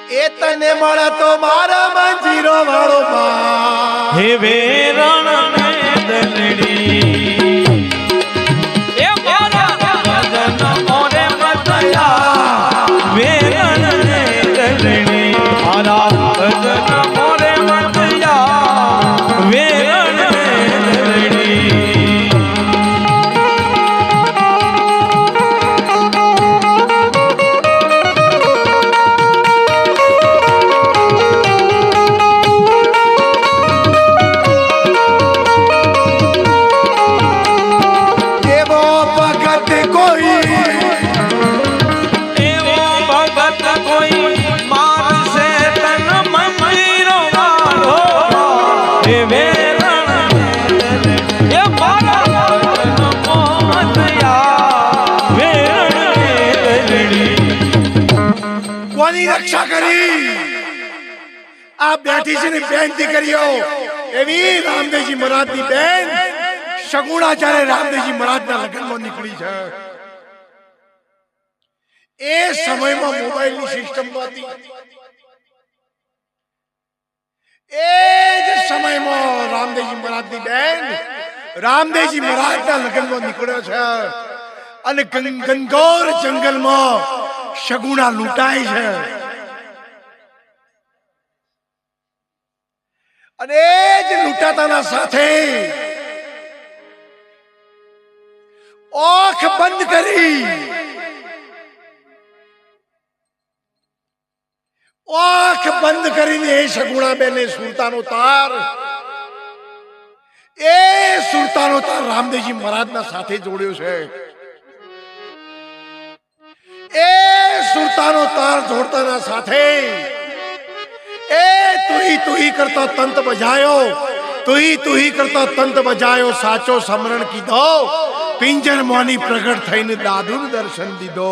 એ તને મળે તો મારા મંજીરો વાળો બા હે વેરણ ને દલડી એ મારા ભજન મોરે મતયા વેરણ ને દલડી મારા ભજન મોરે મતયા વેરણ ને દલડી રક્ષા કરી આ બેઠી છે ને બેન દીકરીઓ એવી રામદેવજી મહારાજની બેન સગુણાચાર્ય રામદેવજી મહારાજના લગ્નમાં નીકળી છે. એ સમયમાં મોબાઈલની સિસ્ટમ નહોતી. એ જ સમયમાં રામદેવજી મહારાજની બેન રામદેવજી મહારાજના લગ્નમાં નીકળ્યો છે અને ઘનઘોર જંગલમાં સગુણા લૂંટાય છે. અને એ જ લૂંટાતાના સાથે આંખ બંધ કરી આંખ બંધ કરીને એ સગુણા બેને સુરતાનો તાર રામદેવજી મહારાજના સાથે જોડ્યો છે. એ સુરતાનો તાર જોડતાના સાથે એ તુહી કરતા તંત બજાયો તુહી કરતા તંત બજાયો સાચો સમરણ કીધો પિંજર મોની પ્રગટ થઈને દાદુનું દર્શન દીધો.